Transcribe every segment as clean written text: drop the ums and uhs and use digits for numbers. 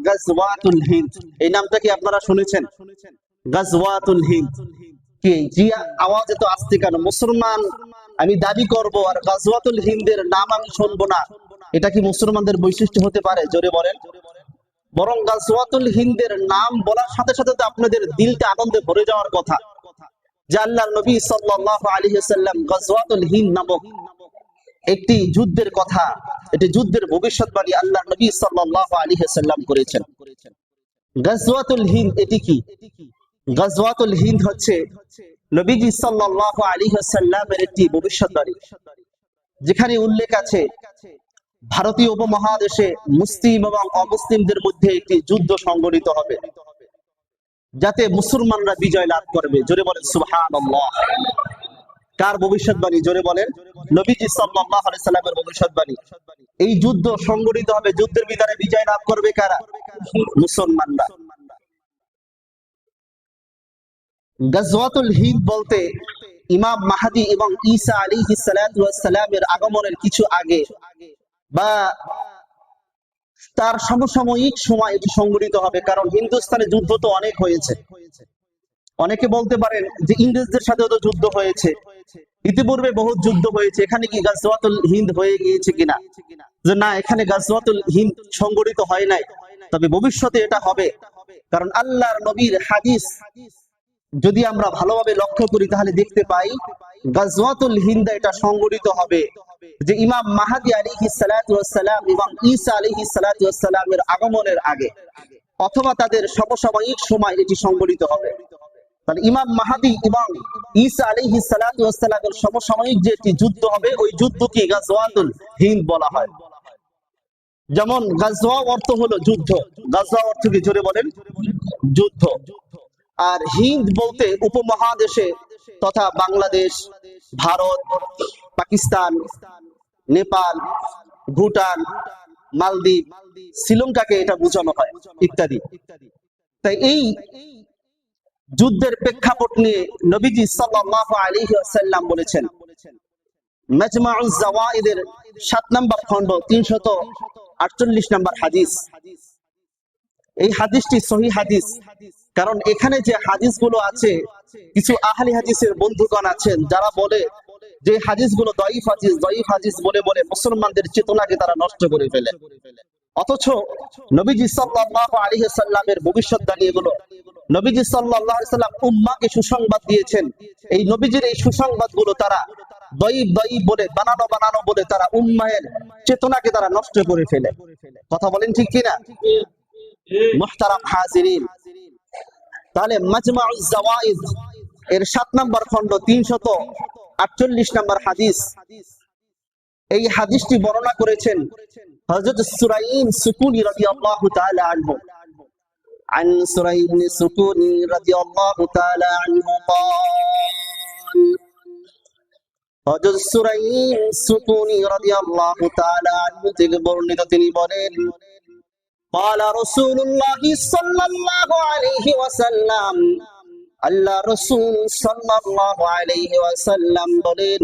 গাজওয়াতুল হিন্দ। এই নামটা কি আপনারা শুনেছেন? গাজওয়াতুল হিন্দ কি? জি, আওয়াজ এত আস্তে কেন? মুসলমান আমি দাবি করব আর গাজওয়াতুল হিন্দের নাম আমি শুনবো না, এটা কি মুসলমানদের বৈশিষ্ট্য হতে পারে? জোরে বলেন। বরং গাজওয়াতুল হিন্দের নাম বলার সাথে সাথে তো আপনাদের দিলটা আনন্দে ভরে যাওয়ার কথা যে আল্লাহর নবী সাল্লাল্লাহু আলাইহি ওয়াসাল্লাম গাজওয়াতুল হিন্দ নামক একটি যুদ্ধের কথা, এটি যুদ্ধের ভবিষ্যৎবাণী আল্লাহর নবী সাল্লাল্লাহু আলাইহি ওয়াসাল্লাম করেছেন। গাজওয়াতুল হিন্দ এটি কি? গাজওয়াতুল হিন্দ হচ্ছে নবীজি সাল্লাল্লাহু আলাইহি ওয়াসাল্লামের একটি ভবিষ্যৎবাণী, যেখানে উল্লেখ আছে ভারতীয় উপমহাদেশে মুসলিম এবং অমুসলিমদের মধ্যে একটি যুদ্ধ সংঘটিত হবে, যাতে মুসলমানরা বিজয় লাভ করবে। জোরে বলেন সুবহানাল্লাহ। কার ভবিষ্যৎবাণী? জোরে বলেন। নবীজি সাল্লাল্লাহু আলাইহি সাল্লামের ভবিষ্যৎবাণী। এই যুদ্ধ সংঘটিত হবে, যুদ্ধের বিধানে বিজয় লাভ করবে কারা? মুসলমানরা। গাজওয়াতুল হিন্দ বলতে ইমাম মাহদী এবং ঈসা আলাইহিস সালাতু ওয়াস সালামের আগমনের কিছু আগে বা তার সমসাময়িক সময় এটি সংঘটিত হবে, কারণ হিন্দুস্তানে যুদ্ধ তো অনেক হয়েছে। অনেকে বলতে পারেন যে ইংরেজদের সাথেও তো যুদ্ধ হয়েছে, ইতিপূর্বে বহু যুদ্ধ হয়েছে, এখানে কি গাজওয়াতুল হিন্দ হয়ে গিয়েছে কিনা? যে না, এখানে গাজওয়াতুল হিন্দ সংঘটিত হয় নাই, তবে ভবিষ্যতে এটা হবে। কারণ আল্লাহর নবীর হাদিস যদি আমরা ভালোভাবে লক্ষ্য করি তাহলে দেখতে পাই গাজওয়াতুল হিন্দ এটা সংঘটিত হবে যে ইমাম মাহদী আলাইহিস সালাতু ওয়াস সালাম এবং ঈসা আলাইহিস সালাতু ওয়াস সালামের আগমনের আগে, অথবা তাদের সমসাময়িক সময় এটি সংঘটিত হবে। তাহলে ইমাম মাহদী এবং ঈসা আলাইহিস সালাতু ওয়াস সালামের সমসাময়িক যে একটি যুদ্ধ হবে, ওই যুদ্ধকে গাজওয়াতুল হিন্দ বলা হয়। যেমন গাজওয়া অর্থ হলো যুদ্ধ, গাজওয়া অর্থ কি? জোরে বলেন। যুদ্ধ। আর হিন্দ বলতে উপমহাদেশে তথা বাংলাদেশ, ভারত, পাকিস্তান, নেপাল, ভুটান, মালদ্বীপ, শ্রীলঙ্কাকে এটা বোঝানো হয় ইত্যাদি। তাই এই যুদ্ধের প্রেক্ষাপট নিয়ে নবীজি সাল্লাল্লাহু আলাইহি ওয়াসাল্লাম বলেছেন, মাজমাউজ জাওয়াইদের 7 নম্বর খণ্ড 348 নম্বর হাদিস। এই হাদিসটি সহিহ হাদিস, কারণ এখানে যে হাদিসগুলো আছে, কিছু আহলি হাদিসের বন্ধুগণ আছেন যারা বলে যে হাদিসগুলো দঈফ হাদিস, দঈফ হাদিস বলে বলে মুসলমানদের চেতনাকে তারা নষ্ট করে ফেলে। অথচ নবীজি সাল্লাল্লাহু আলাইহি ওয়াসাল্লামের ভবিষ্যৎবাণী এগুলো। নবীজি সাল্লাল্লাহু আলাইহি ওয়াসাল্লাম উম্মাহকে সুসংবাদ দিয়েছেন। এই নবীজির এই সুসংবাদগুলো তারা দঈফ দঈফ বলে, বানানো বানানো বলে তারা উম্মাহের চেতনাকে তারা নষ্ট করে ফেলে। কথা বলেন ঠিক কিনা মুহতারাম হাজিরিন? তাহলে মাজমাউজ জাওয়াইদ এর 7 নম্বর খণ্ড 348 নম্বর হাদিস, এই হাদিসটি বর্ণনা করেছেন হযরত সুরাইম সুকুনি রাদিয়াল্লাহু তাআলা আনহু। عن سريم السكوني رضي الله تعالى عنه قال হযরত সুরাইম সুকুনি রাদিয়াল্লাহু তাআলা আনহু থেকে বর্ণিত, তিনি বলেন قال رسول الله صلى الله عليه وسلم, আল্লাহ রাসূল সাল্লাল্লাহু আলাইহি ওয়াসাল্লাম বলেন,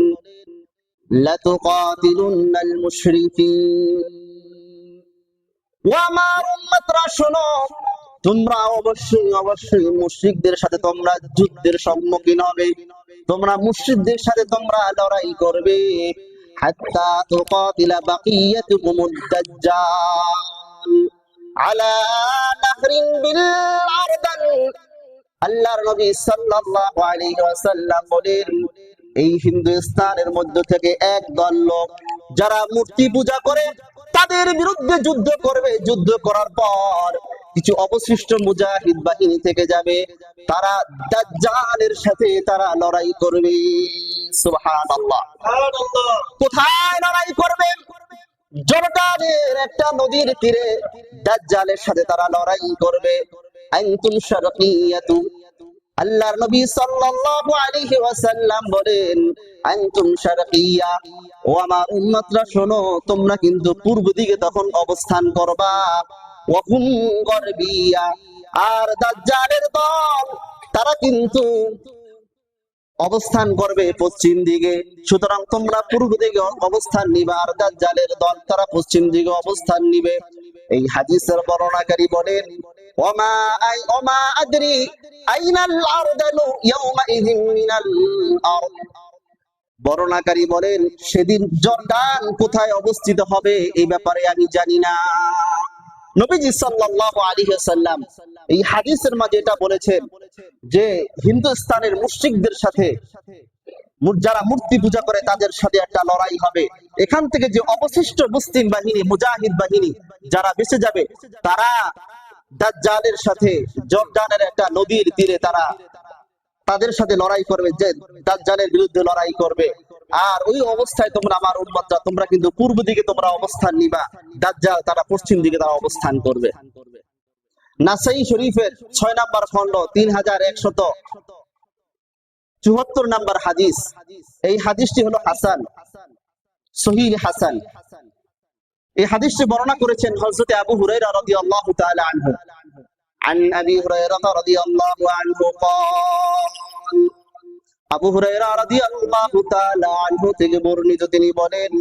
লা তুকাতিলুনাল মুশরিকিন, ওয়া মা উম্মাতরা শোনো, তোমরা অবশ্যই অবশ্যই মুশরিকদের সাথে তোমরা যুদ্ধের সম্মুখীন হবে, তোমরা মুশরিকদের সাথে তোমরা লড়াই করবে, হাত্তা তুকাতিলা বাকিয়াতুকুমুদ দাজ্জাল আলা নাহরিন বিল আরদান। আল্লাহর নবী সাল্লাল্লাহু আলাইহি ওয়াসাল্লাম বলেন, এই হিন্দুস্তানের মধ্য থেকে এক দল লোক যারা মূর্তি পূজা করে তাদের বিরুদ্ধে যুদ্ধ করবে। যুদ্ধ করার পর কিছু অবশিষ্ট মুজাহিদ বাহিনী থেকে যাবে, তারা দাজ্জালের সাথে তারা লড়াই করবে। সুবহানাল্লাহ। কোথায় লড়াই করবে? জর্ডানের একটা নদীর তীরে দাজ্জালের সাথে তারা লড়াই করবে। আনতুম শারকিয়াতু, আল্লাহর নবী সাল্লাল্লাহু আলাইহি ওয়াসাল্লাম বলেন, আনতুম শারকিয়া, ও আমার উম্মতরা শোনো, তোমরা কিন্তু পূর্ব দিকে তখন অবস্থান করবা। ওয়া হুম গরবিয়া, আর দাজ্জালের দল তারা কিন্তু অবস্থান করবে পশ্চিম দিকে। সুতরাং তোমরা পূর্ব দিকে অবস্থান নিবে, আর দাজ্জালের দল তারা পশ্চিম দিকে অবস্থান নিবে। এই হাদিসের বর্ণনাকারী বলেন ওমা আদরি আইনাল আরদালু ইয়াউমাইযিন মিনাল আরদ। বর্ণনাকারী বলেন সেদিন জর্দান কোথায় অবস্থিত হবে এই ব্যাপারে আমি জানি না। নবীজি সাল্লাল্লাহু আলাইহি ওয়াসাল্লাম এই হাদিসের মাঝে এটা বলেছেন যে হিন্দুস্তানের মুশরিকদের সাথে যারা মূর্তি পূজা করে তাদের সাথে একটা লড়াই হবে। এখান থেকে যে অবশিষ্ট মুসলিম বাহিনী, মুজাহিদ বাহিনী যারা বেঁচে যাবে, তারা দাজ্জালের সাথে জর্দানের একটা নদীর তীরে তারা তাদের সাথে লড়াই করবে, যে দাজ্জালের বিরুদ্ধে লড়াই করবে। আর ওই অবস্থায় তোমরা আমার উম্মতরা তোমরা কিন্তু পূর্ব দিকে তোমরা অবস্থান নিবা, দাজ্জাল তারা পশ্চিম দিকে তারা অবস্থান করবে। নাসাই শরীফের 6 নম্বর খণ্ড 3174 নম্বর হাদিস। এই হাদিসটি হলো হাসান, সহিহ হাসান। এই হাদিসটি বর্ণনা করেছেন হযরত আবু হুরায়রা রাদিয়াল্লাহু তাআলা আনহু। عن أبي هريرة رضي الله عنه قال আবু হুরায়রা রাদিয়াল্লাহু তাআলা আনহু থেকে বর্ণিত, তিনি বলেন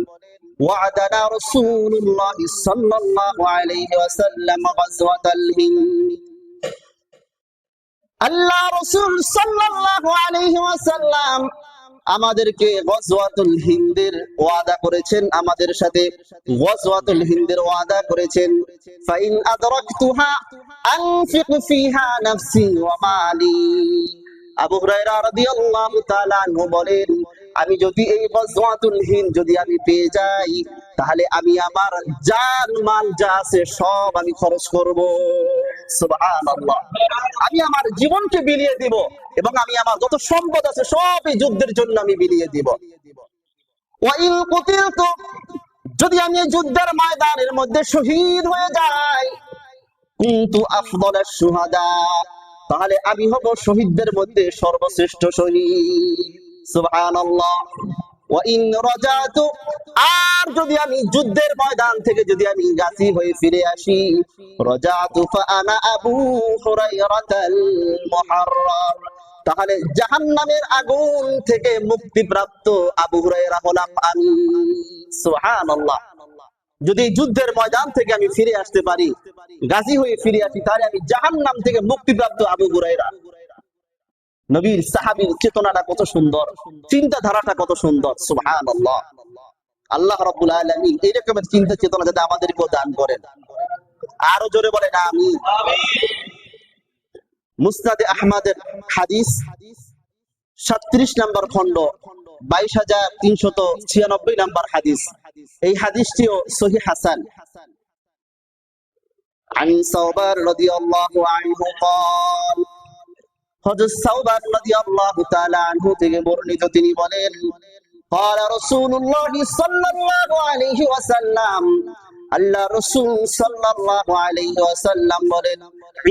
ওয়া'দানা রাসূলুল্লাহ সাল্লাল্লাহু আলাইহি ওয়াসাল্লাম গাজওয়াতাল হিন্দ। আল্লাহ রাসূল সাল্লাল্লাহু আলাইহি ওয়াসাল্লাম আমাদেরকে গজওয়াতুল হিন্দের ওয়াদা করেছেন, আমাদের সাথে গজওয়াতুল হিন্দের ওয়াদা করেছেন। ফাইন আদরাকতুহা আনফিক ফিহা নাফসি ওয়া মালি। আবু হুরায়রা রাদিয়াল্লাহু তাআলা আনহু বলেন, আমি যদি এই গজওয়াতুল হিন্দ যদি আমি পেয়ে যাই, তাহলে আমি আমার জান মাল যা আছে সব আমি খরচ করব। সুবহানাল্লাহ। আমি আমার জীবনকে বিলিয়ে দিব এবং আমি আমার যত সম্পদ আছে সব এই যুদ্ধের জন্য আমি বিলিয়ে দিব। ওয়া ইন কুতিলতু, যদি আমি এই যুদ্ধের ময়দানের মধ্যে শহীদ হয়ে যাই, কুনতু আফদালাশ শুহাদা, তাহলে আমি হব শহীদদের মধ্যে সর্বশ্রেষ্ঠ শহীদ। সুবহানাল্লাহ। ওয়া ইন রাজাতু, আর যদি আমি যুদ্ধের ময়দান থেকে যদি আমি গাজী হয়ে ফিরে আসি, রাজাতু ফা আনা আবু হুরায়রাতাল মুহাররার, তাহলে জাহান্নামের আগুন থেকে মুক্তিপ্রাপ্ত আবু হুরায়রা হলাম আমি। সুবহানাল্লাহ। যদি যুদ্ধের ময়দান থেকে আমি ফিরে আসতে পারি, গাজী হয়ে ফিরে আসি, তাহলে আমি জাহান্নাম থেকে মুক্তিপ্রাপ্ত আবু হুরায়রা। নবীর সাহাবীর চেতনাটা কত সুন্দর, চিন্তাধারাটা কত সুন্দর। সুবহানাল্লাহ। আল্লাহ রাব্বুল আলামিন এই রকমের চিন্তা চেতনা যাতে আমাদেরকেও দান করেন। আরো জোরে বলেন আমিন। মুসনাদে আহমদের হাদিস 37 নম্বর খণ্ড 22396 নম্বর হাদিস। এই হাদিসটিও সহিহ হাসান। عن ثوبان رضي الله عنه قال, হযরত সাওবান রাদিয়াল্লাহু তাআলা আনহু থেকে বর্ণিত, তিনি বলেন قال رسول الله صلى الله عليه وسلم, আল্লাহ রাসূল সাল্লাল্লাহু আলাইহি ওয়াসাল্লাম বলেন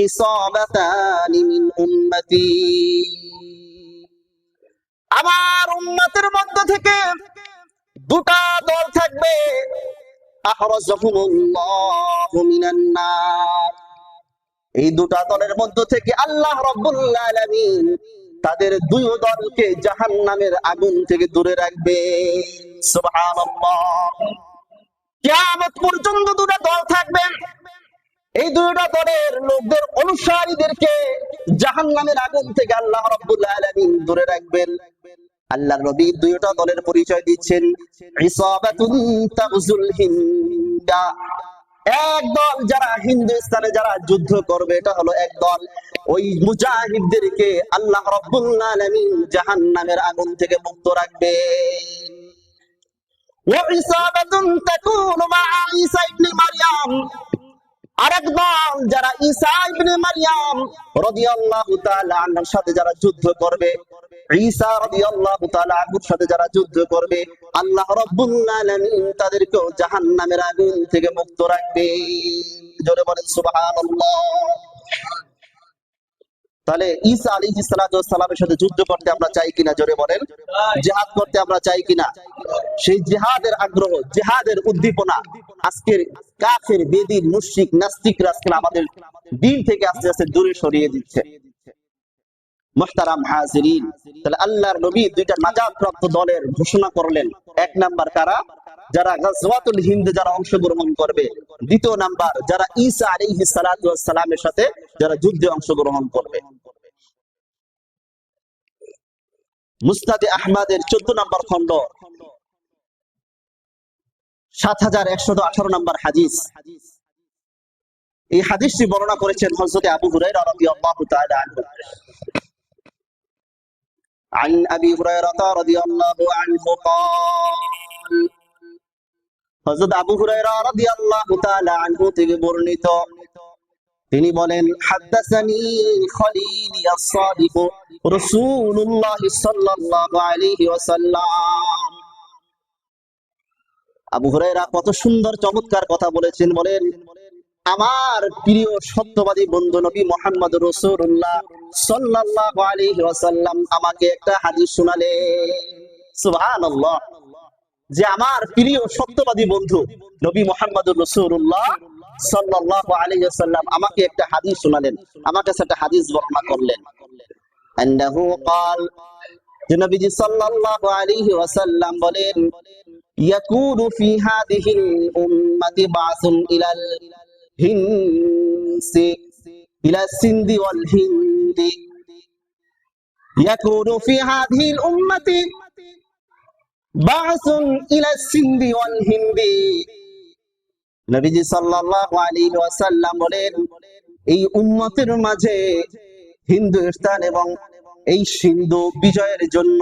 ইসাবাতানি মিন উম্মতি, আমার উম্মতের মধ্য থেকে দুটা দল থাকবে, আহরাজহুমুল্লাহু মিনান নার, এই দুটা দলের মধ্য থেকে আল্লাহ রাব্বুল আলামিন তাদের দুই দলকে জাহান্নামের আগুন থেকে দূরে রাখবে। সুবহানাল্লাহ। কিয়ামত পর্যন্ত দুটো দল থাকবে, এই দুটো দলের লোকদের অনুসারীদেরকে জাহান্নামের আগুন থেকে আল্লাহ রাব্বুল আলামিন দূরে রাখবেন। আল্লাহর নবী দুইটা দলের পরিচয় দিচ্ছেন, ইসাবাতুন তাগজুল হিন্দা, এক দল যারা হিন্দুস্তানে যারা যুদ্ধ করবে, এটা হলো এক দল, ওই মুজাহিদদেরকে আল্লাহ রাব্বুল আলামিন জাহান্নামের আগুন থেকে মুক্ত রাখবেন। ওয়া ইসাবাতুন তাকুনু মা ঈসা ইবনে মারইয়াম, আরেক দল যারা ঈসা ইবনে মারইয়াম রাদিয়াল্লাহু তাআলা আনহুর সাথে যারা যুদ্ধ করবে, ঈসা রাদিয়াল্লাহু তাআলা আনহুর সাথে যারা যুদ্ধ করবে, আল্লাহ রাব্বুল আলামিন তাদেরকেও জাহান্নামের আগুন থেকে মুক্ত রাখবেন। জোরে বলেন সুবহানাল্লাহ। তাহলে ঈসা আলাইহিস সালাতু ওয়াস সালামের সাথে যুদ্ধ করতে আমরা চাই কিনা? জোরে বলেন। জিহাদ করতে আমরা চাই কিনা? সেই জিহাদের আগ্রহ, জিহাদের উদ্দীপনা আজকের কাফের, বেদিন, মুশরিক, নাস্তিকরা আজকে আমাদের দিন থেকে আস্তে আস্তে দূরে সরিয়ে দিচ্ছে। মুহতারাম হাজিরিন, তাহলে আল্লাহর নবী দুইটা নাজাত প্রাপ্ত দলের ঘোষণা করলেন। এক নাম্বার কারা? যারা গাজওয়াতুল হিন্দে যারা অংশগ্রহণ করবে। দ্বিতীয় নাম্বার, যারা ঈসা আলাইহিস সালাতু ওয়াস সালামের সাথে যারা যুদ্ধে অংশগ্রহণ করবে। মুসনাদে আহমদের 14 নম্বর খণ্ড 7118 নম্বর হাদিস। এই হাদিসটি বর্ণনা করেছেন হযরত আবু হুরায়রা রাদিয়াল্লাহু তাআলা আনহু। عن أبي هريرة رضي الله عنه قال হযরত আবু হুরায়রা রাদিয়াল্লাহু তাআলা আনহু থেকে বর্ণিত, তিনি বলেন, হাদাসানি খলিলি as-সাদিক রাসূলুল্লাহ সাল্লাল্লাহু আলাইহি ওয়াসাল্লাম। আবু হুরায়রা কত সুন্দর চমৎকার কথা বলেছেন। বলেন, আমার প্রিয় সত্যবাদী বন্ধু নবী মুহাম্মদ রাসূলুল্লাহ সাল্লাল্লাহু আলাইহি ওয়াসাল্লাম আমাকে একটা হাদিস শোনালেন। সুবহানাল্লাহ। যে আমার প্রিয় সত্যবাদী বন্ধু নবী মুহাম্মদ রাসূলুল্লাহ সাল্লাল্লাহু আলাইহি ওয়াসাল্লাম আমাকে একটা হাদিস শোনালেন, আমার কাছে একটা হাদিস বর্ণনা করলেন। আন্নাহু ক্বাল, যে নবীজি সাল্লাল্লাহু আলাইহি ওয়াসাল্লাম বলেন, ইয়াকুনু ফি হাদিহিল উম্মতি বাসুন ইলাল হিনসি ইলা সিন্ধি ওয়াল হিন্দি। ইয়াকুনু ফি হাদিহিল উম্মতি বাসুন ইলা সিন্ধি ওয়াল হিন্দি। নবীজি সাল্লাল্লাহু আলাইহি ওয়াসাল্লাম বলেন, এই উম্মতের মাঝে হিন্দুস্তান এবং এই সিন্ধু বিজয়ের জন্য,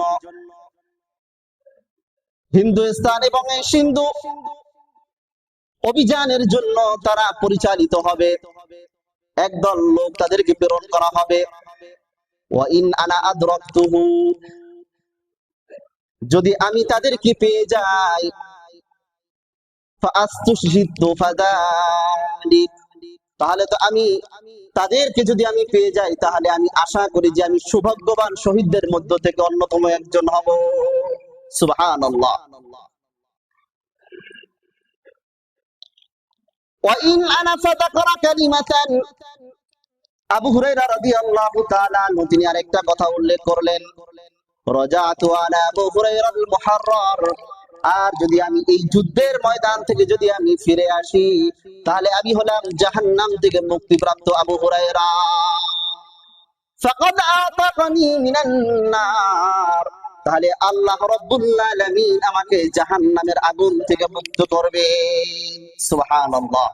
হিন্দুস্তান এবং এই সিন্ধু অভিযানের জন্য তারা পরিচালিত হবে। একদল লোক তাদেরকে প্রেরণ করা হবে। ওয়া ইন আনা আদরাকতুহু, যদি আমি তাদেরকে পেয়ে যাই, ফাআস্তুশহিদু ফাযালিক, তাহলে তো আমি তাদেরকে যদি আমি পেয়ে যাই, তাহলে আমি আশা করি যে আমি সৌভাগ্যবান শহীদদের মধ্য থেকে অন্যতম একজন হব। সুবহানাল্লাহ। ওয়া ইন আনা ফাযাকারা কালিমাতান, আবু হুরায়রা রাদিয়াল্লাহু তাআলা আনহু তিনি আরেকটা কথা উল্লেখ করলেন, রাজাতু আলা আবু হুরায়রাল মুহাররার, আর যদি আমি এই যুদ্ধের ময়দান থেকে যদি আমি ফিরে আসি, তাহলে আমি হলাম জাহান্নাম থেকে মুক্তিপ্রাপ্ত আবু হুরায়রা। ফাকাদ আতাকানি মিনান নার, তাহলে আল্লাহ রাব্বুল আলামিন আমাকে জাহান্নামের আগুন থেকে মুক্ত করবে। সুবহানাল্লাহ।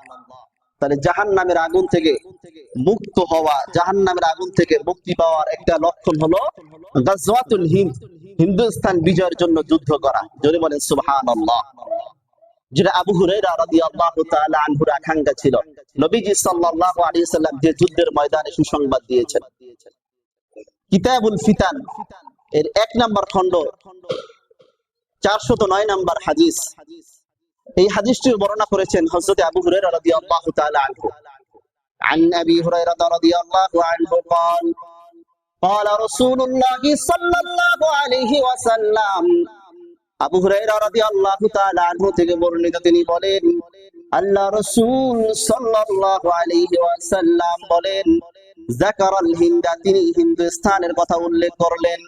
তাহলে জাহান্নামের আগুন থেকে মুক্ত হওয়া, জাহান্নামের আগুন থেকে মুক্তি পাওয়ার একটা লক্ষণ হলো গাজওয়াতুল হিন্দ, হিন্দুস্তান বিজয়ের জন্য যুদ্ধ করা। যদি বলেন সুবহানাল্লাহ। যেটা আবু হুরায়রা রাদিয়াল্লাহু তাআলা আনহুর আকাঙ্ক্ষা ছিল। নবীজি সাল্লাল্লাহু আলাইহি ওয়াসাল্লাম যে যুদ্ধের ময়দানে সুসংবাদ দিয়েছেন। কিতাবুল ফিতান এর 1 নম্বর খণ্ড 409 নম্বর হাদিস। এই হাদিসটি বর্ণনা করেছেন হযরত আবু হুরায়রা রাদিয়াল্লাহু তাআলা আনহু। عن أبي هريرة رضي الله عنه قال قال رسول الله صلى الله عليه وسلم, আবু হুরায়রা রাদিয়াল্লাহু তাআলা আনহু থেকে বর্ণিত, তিনি বলেন, আল্লাহ রাসূল সাল্লাল্লাহু আলাইহি ওয়াসাল্লাম বলেন, যাকারাল হিন্দা, তিনি হিন্দুস্তানের কথা উল্লেখ করলেন।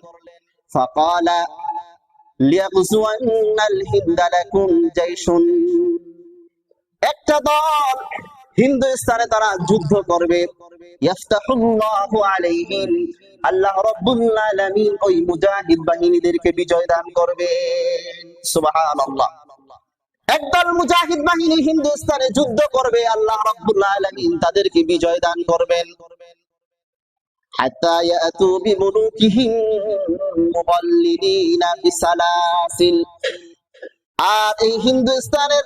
ফাকালা লিয়াগজুয়ান্নাল হিন্দা লাকুম জাইশুন, একটা দল হিন্দুস্তানে তারা যুদ্ধ করবে। ইফতাহুল্লাহু আলাইহিম, আল্লাহ রাব্বুল আলামিন ওই মুজাহিদ বাহিনীদেরকে বিজয় দান করবে। সুবহানাল্লাহ। একদল মুজাহিদ বাহিনী হিন্দুস্তানে যুদ্ধ করবে, আল্লাহ রাব্বুল আলামিন তাদেরকে বিজয় দান করবেন। হাত্তা ইয়াতু বিমুলুকিহিম মুবাল্লিদিনা বিসালাসিল, আর এই হিন্দুস্তানের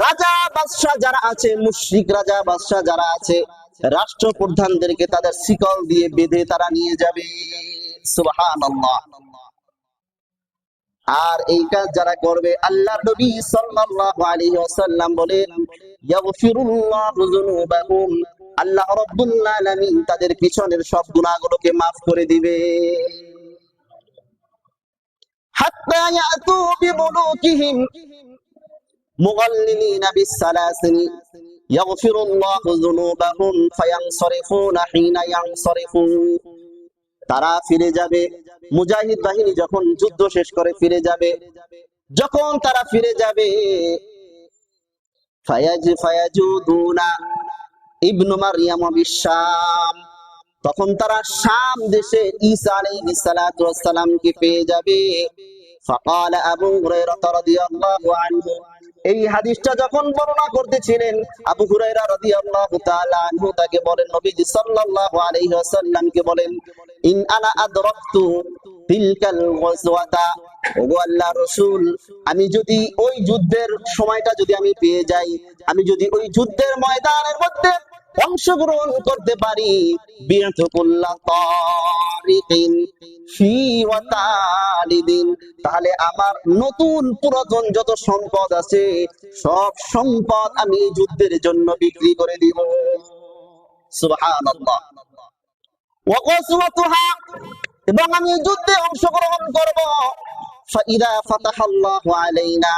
রাজা বাদশা যারা আছে, মুশরিক রাজা বাদশা যারা আছে, রাষ্ট্রপ্রধানদেরকে তাদের শিকল দিয়ে বেঁধে তারা নিয়ে যাবে। সুবহানাল্লাহ। আর এই কাজ যারা করবে, আল্লাহর নবী সাল্লাল্লাহু আলাইহি ওয়াসাল্লাম বলেন, ইয়াগফিরুল্লাহু যুনুবাহুম, আল্লাহ রাব্বুল আলামিন তাদের পিছনের সব গুনাহগুলোকে maaf করে দিবে। হাত্তা ইয়াতু বিমুলুকিহিম মুগাল্লিলিনা বিসসালাসিল ইয়াগফিরুল্লাহু যুনুবাহুম ফায়ানসরিফুনা হিনা ইয়ানসরিফুন, তারা ফিরে যাবে। মুজাহিদ বাহিনী যখন যুদ্ধ শেষ করে ফিরে যাবে, যখন তারা ফিরে যাবে, ফায়াজুদুনা ইবনু মারইয়াম বিশাম, তখন তারা শাম দেশে ঈসা আলাইহিস সালাতু ওয়াস সালামকে পেয়ে যাবে। ফাকালা আবু হুরায়রা রাদিয়াল্লাহু আনহু, এই হাদিসটা যখন বর্ণনা করতেছিলেন আবু হুরায়রা রাদিয়াল্লাহু তাআলা আনহু তাকে বলেন, নবীজি সাল্লাল্লাহু আলাইহি ওয়াসাল্লামকে বলেন, ইন আনা আদরাকতু তিলকাল গাজওয়াতা, ওগো আল্লাহর রাসূল, আমি যদি ওই যুদ্ধের সময়টা যদি আমি পেয়ে যাই, আমি যদি ওই যুদ্ধের ময়দানের মধ্যে অংশগ্রহণ করতে পারি, বিআতুকুল্লা তারিকিন ফি ওয়াতালিদিন, তাহলে আমার নতুন পুরাতন যত সম্পদ আছে সব সম্পদ আমি এই যুদ্ধের জন্য বিক্রি করে দিব। সুবহানাল্লাহ। ওয়া গাসওয়াতুহা, এবং আমি এই যুদ্ধে অংশগ্রহণ করব। ফাইদা ফাতাহাল্লাহু আলাইনা,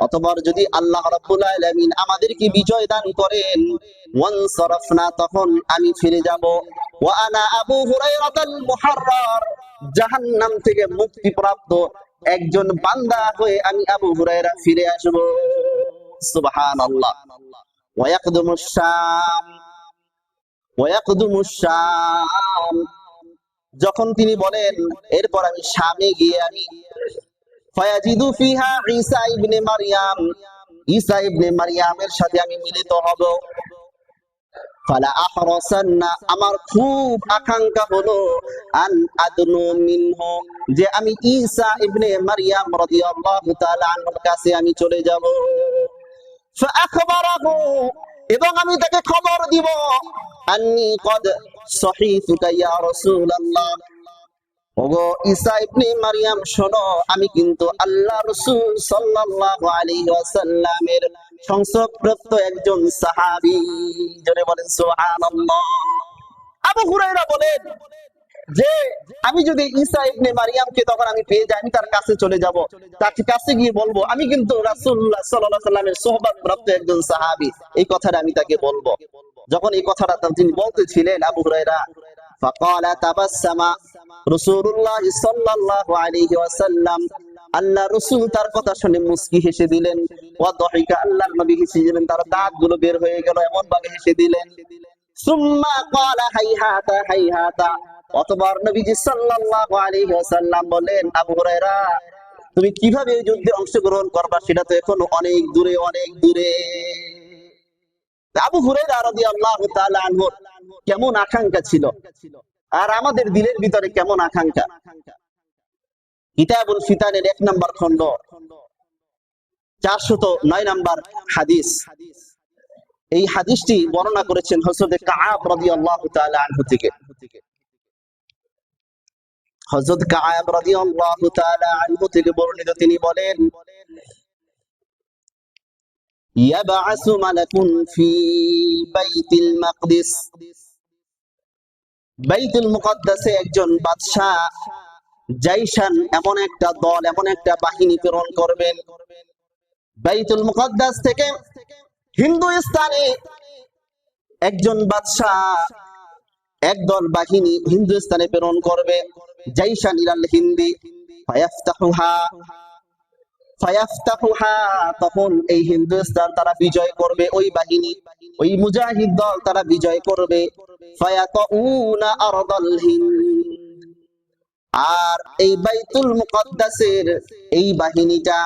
অতঃপর যদি আল্লাহ রাব্বুল আলামিন আমাদেরকে বিজয় দান করেন, ওয়ানসারাফনা, তখন আমি ফিরে যাব। ওয়া আনা আবু হুরায়রাতাল মুহাররার, জাহান্নাম থেকে মুক্তিপ্রাপ্ত একজন বান্দা হয়ে আমি আবু হুরায়রা ফিরে আসব। সুবহানাল্লাহ। ওয়া ইয়াকদুমুশ শাম, ওয়া ইয়াকদুমুশ শাম, যখন তিনি বলেন এরপর আমি শামে গিয়ে আমি ফায়াজিদু ফিহা ঈসা ইবনে মারইয়াম, ঈসা ইবনে মারইয়ামের সাথে আমি মিলিত হব। ফালা আহরাসান্না, আমার খুব আকাঙ্ক্ষা হলো আন আদনু মিনহু, যে আমি ঈসা ইবনে মারইয়াম রাদিয়াল্লাহু তাআলা আনহুর কাছে আমি চলে যাব। ফাআখবারাহু, এবং আমি তাকে খবর দিব, আন্নী কদ সহিতুকা ইয়া রাসূলুল্লাহ, ওগো ঈসা ইবনে মারইয়াম শোনো, আমি কিন্তু আল্লাহ রাসূল সাল্লাল্লাহু আলাইহি ওয়াসাল্লামের সংসর্গপ্রাপ্ত একজন সাহাবী। জোরে বলেন সুবহানাল্লাহ। আবু হুরায়রা বলেন যে আমি যদি ঈসা ইবনে মারইয়ামকে তখন আমি পেয়ে যাই, আমি তার কাছে চলে যাব, তার কাছে গিয়ে বলবো আমি কিন্তু রাসূলুল্লাহ সাল্লাল্লাহু আলাইহি ওয়াসাল্লামের সোহবত প্রাপ্ত একজন সাহাবী, এই কথাটা আমি তাকে বলবো। যখন এই কথাটা তিনি বলতেছিলেন আবু হুরায়রা, ফাকালা তাবাসসামা রাসূলুল্লাহ সাল্লাল্লাহু আলাইহি ওয়াসাল্লাম, আল্লাহ রাসূল তার কথা শুনে মুস্কি হেসে দিলেন। ওয়া দাহিকা, আল্লাহর নবী হেসে দিলেন, তার দাঁতগুলো বের হয়ে গেল, এমন ভাবে হেসে দিলেন। সুম্মা ক্বালা হাইহাতা হাইহাতা, অতঃপর নবীজি সাল্লাল্লাহু আলাইহি ওয়াসাল্লাম বলেন, আবু হুরায়রা, তুমি কিভাবে এই যুদ্ধে অংশগ্রহণ করবা সেটা তো এখনো অনেক দূরে, অনেক দূরে। আবু হুরায়রা রাদিয়াল্লাহু তাআলা আনহু কেমন আকাঙ্ক্ষা ছিল, আর আমাদের দিলের ভিতরে কেমন আকাঙ্ক্ষা। কিতাবুল ফিতানের 1 নম্বর খণ্ড 409 নম্বর হাদিস, এই হাদিসটি বর্ণনা করেছেন হযরত কাআব রাদিয়াল্লাহু তাআলা আনহু থেকে। হযরত কাআব রাদিয়াল্লাহু তাআলা আনহু থেকে বর্ণিত, তিনি বলেন, ইয়াবআসু মালাকুন ফি বাইতুল মাকদিস, বাইতুল মুকদ্দাসে একজন বাদশা জাইশান, এমন একটা দল, এমন একটা বাহিনী প্রেরণ করবেন। বাইতুল মুকদ্দাস থেকে হিন্দুস্তানে একজন বাদশা একদল বাহিনী হিন্দুস্তানে প্রেরণ করবে। জাইশান ইলাল হিন্দি ফায়াফতাহুহা, তখন এই হিন্দুস্তান তারা বিজয় করবে, ওই বাহিনী, ওই মুজাহিদ দল তারা বিজয় করবে। ফায়াতুনা আরদাল হিন্দ, আর এই বাইতুল মুকদ্দাসের এই বাহিনীটা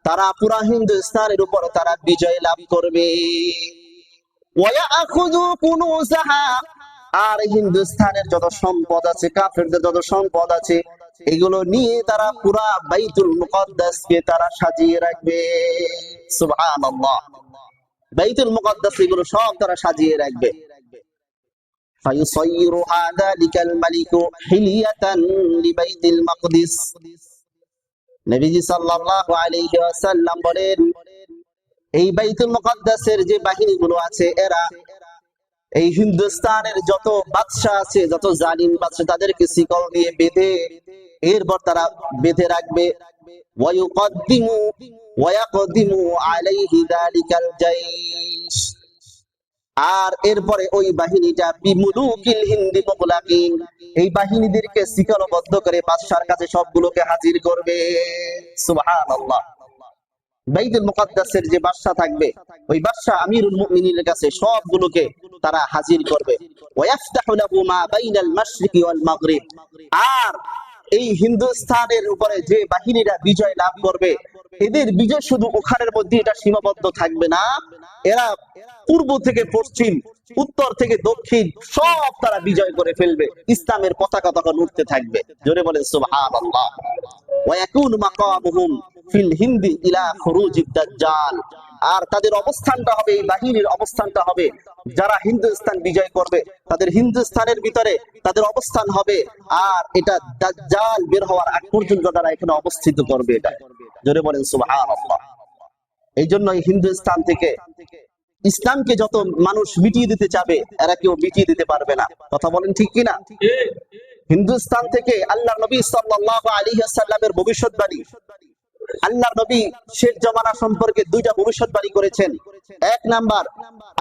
তারা পুরা হিন্দুস্তানের উপর তারা বিজয় লাভ করবে। ওয়ায়াখুযু কুনুজাহা, আর হিন্দুস্তানের যত সম্পদ আছে, কাফেরদের যত সম্পদ আছে, এগুলো নিয়ে তারা পুরা বাইতুল মুকদ্দাসকে তারা সাজিয়ে রাখবে। সুবহানাল্লাহ। বাইতুল মুকদ্দাস এগুলো সব তারা সাজিয়ে রাখবে। ফায়ুসাইয়িরুহা যালিকাল মালিকু হিলিয়াতান লিবাইতিল মাকদিস, নবীজি সাল্লাল্লাহু আলাইহি ওয়াসাল্লাম বলেন, এই বাইতুল মুকদ্দাসের যে বাহিনীগুলো আছে, এরা এই হিন্দুস্তানের যত বাদশা আছে, যত জালিম বাদশা, তাদেরকে শিকল দিয়ে বেঁধে এরপর তারা বেঁধে রাখবে। ওয়ায়াকদিমু আলাইহি যালিকাল জাইশ, আর এরপরে ওই বাহিনীটা বিমুলুকিল হিন্দি মুগলাকিন, এই বাহিনীদেরকে শিকলবদ্ধ করে বাদশার কাছে সবগুলোকে হাজির করবে। সুবহানাল্লাহ। বাইতুল মুকাদ্দাসের যে বাদশা থাকবে, ওই বাদশা আমিরুল মুমিনিনের কাছে সবগুলোকে তারা হাজির করবে। ওয়াফতাহু লাহু মা বাইনাল মাশরিকি ওয়াল মাগরিব। আর এই হিন্দুস্তানের উপরে যে বাহিনীরা বিজয় লাভ করবে, এদের বিজয় শুধু ওখানের মধ্যে এটা সীমাবদ্ধ থাকবে না, এরা পূর্ব থেকে পশ্চিম, উত্তর থেকে দক্ষিণ সব তারা বিজয় করে ফেলবে। ইসলামের পতাকা তখন উঠতে থাকবে। জোরে বলেন সুবহানাল্লাহ। ওয়ায়াকুনু মাকামুহুম ফিল হিন্দি ইলা খুরুজিদ দাজ্জাল। আর তাদের অবস্থানটা হবে, এই বাহিনীর অবস্থানটা হবে, যারা হিন্দুস্তান বিজয় করবে তাদের হিন্দুস্তানের ভিতরে তাদের অবস্থান হবে। আর এটা দাজ্জাল বের হওয়ার আগ পর্যন্ত তারা এখানে অবস্থিত করবে। এটা জোরে বলেন সুবহানাল্লাহ। এই জন্য এই হিন্দুস্তান থেকে ইসলামকে যত মানুষ মিটিয়ে দিতে চাবে, এরা কেউ মিটিয়ে দিতে পারবে না। কথা বলেন ঠিক কিনা? হিন্দুস্তান থেকে আল্লাহর নবী সাল্লাল্লাহু আলাইহি ওয়াসাল্লামের ভবিষ্যৎবাণী, আল্লাহর নবী শেষ জামানা সম্পর্কে দুইটা ভবিষ্যৎবাণী করেছেন। এক নাম্বার,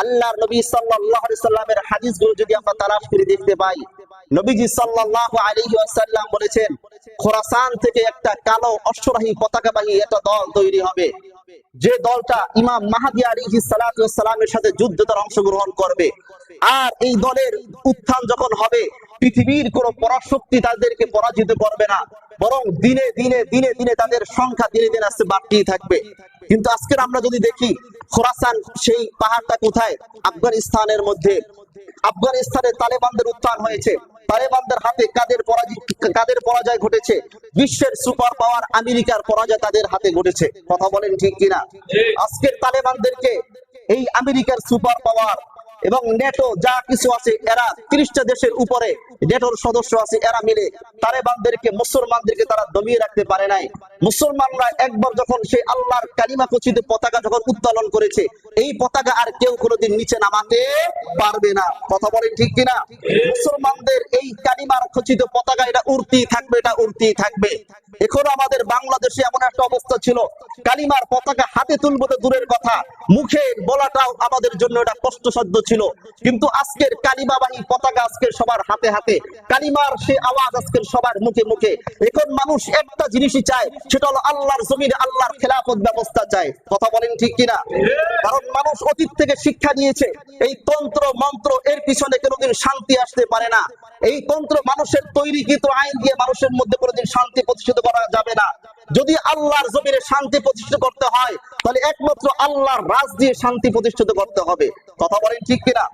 আল্লাহর নবী সাল্লাল্লাহু আলাইহি ওয়াসাল্লামের হাদিসগুলো যদি আমরা তালাশ করে দেখতে পাই, নবীজি সাল্লাল্লাহু আলাইহি ওয়াসাল্লাম বলেছেন খোরাসান থেকে একটা কালো অশ্ববাহী পতাকাবাহী একটা দল তৈরি হবে, যে দলটা ইমাম মাহদী আলাইহিস সালাতু ওয়াস সালামের সাথে যুদ্ধে তারা অংশগ্রহণ করবে। আর এই দলের উত্থান যখন হবে, পৃথিবীর কোন পরাশক্তি তাদেরকে পরাজিত করবে না, বরং দিনে দিনে দিনে দিনে তাদের সংখ্যা দিনে দিনে আস্তে বাড়তেই থাকবে। কিন্তু আজকের আমরা যদি দেখি, খোরাসান সেই পাহাড়টা কোথায়? আফগানিস্তানের মধ্যে। আফগানিস্তানে তালেবানদের উত্থান হয়েছে। তালেবানদের হাতে কাদের পরাজয় ঘটেছে? বিশ্বের সুপার পাওয়ার আমেরিকার পরাজয় তাদের হাতে ঘটেছে। কথা বলেন ঠিক কিনা? আজকের তালেবানদেরকে এই আমেরিকার সুপার পাওয়ার এবং নেটো যা কিছু আছে, এরা 30টা দেশের উপরে নেটোর সদস্য আছে, এরা মিলে তালেবানদেরকে, মুসলমানদেরকে তারা দমিয়ে রাখতে পারে নাই। মুসলমানরা একবার যখন সেই আল্লাহর কালিমা খচিত পতাকা যখন উত্তোলন করেছে, এই পতাকা আর কেউ কোনোদিন নিচে নামাতে পারবে না। কথা বলেন ঠিক কিনা? মুসলমানদের এই কালিমার খচিত পতাকা এটা উড়তেই থাকবে, এটা উড়তেই থাকবে। এখনো আমাদের বাংলাদেশে এমন একটা অবস্থা ছিল, কালিমার পতাকা হাতে তুলবো তো দূরের কথা, মুখে বলাটাও আমাদের জন্য এটা কষ্টসাধ্য ছিল। কিন্তু আজকের কালিমাবাহী পতাকা আজকের সবার হাতে হাতে, কালিমার সে আওয়াজ আজকের সবার মুখে মুখে। এখন মানুষ একটা জিনিসই চায়, সেটা হলো আল্লাহর জমিনে আল্লাহর খেলাফত ব্যবস্থা চায়। কথা বলেন ঠিক কিনা? কারণ মানুষ অতীত থেকে শিক্ষা নিয়েছে, এই তন্ত্র মন্ত্র এর পিছনে কোনোদিন শান্তি আসতে পারে না। এই তন্ত্র মানুষের তৈরিকৃত আইন দিয়ে মানুষের মধ্যে কোনোদিন শান্তি প্রতিষ্ঠিত করা যাবে না। যদি আল্লাহর জমিনে শান্তি প্রতিষ্ঠিত করতে হয়, তাহলে একমাত্র আল্লাহর রাজ দিয়ে শান্তি প্রতিষ্ঠিত করতে হবে। কথা বলেন ঠিক কিনা?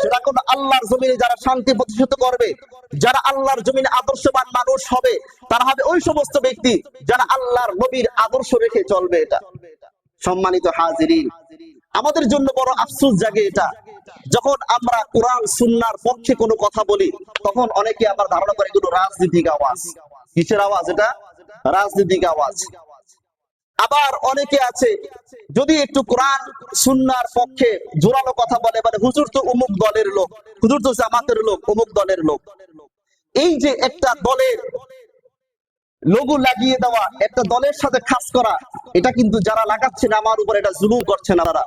সেটা কোন আল্লাহর জমিনে যারা শান্তি প্রতিষ্ঠিত করবে, যারা আল্লাহর জমিনে আদর্শবান মানুষ হবে, তারা হবে ওই সমস্ত ব্যক্তি যারা আল্লাহর নবীর আদর্শ রেখে চলবে। এটা সম্মানিত হাজিরিন, আমাদের জন্য বড় আফসোস জাগে এটা, যখন আমরা কোরআন সুন্নাহর পক্ষে কোনো কথা বলি, তখন অনেকে আবার ধারণা করে এগুলো রাজনৈতিক আওয়াজ। কিসের আওয়াজ? এটা রাজনৈতিক আওয়াজ। আবার অনেকে আছে, যদি একটু কোরআন সুন্নাহর পক্ষে জোরালো কথা বলে, মানে হুজুর তো অমুক দলের লোক, হুজুর তো জামাতের লোক, অমুক দলের লোক। এই যে একটা দলের লোগো লাগিয়ে দেওয়া, একটা দলের সাথে খাস করা, এটা কিন্তু যারা লাগাচ্ছেন আমার উপর এটা জুলুম করছে না তারা।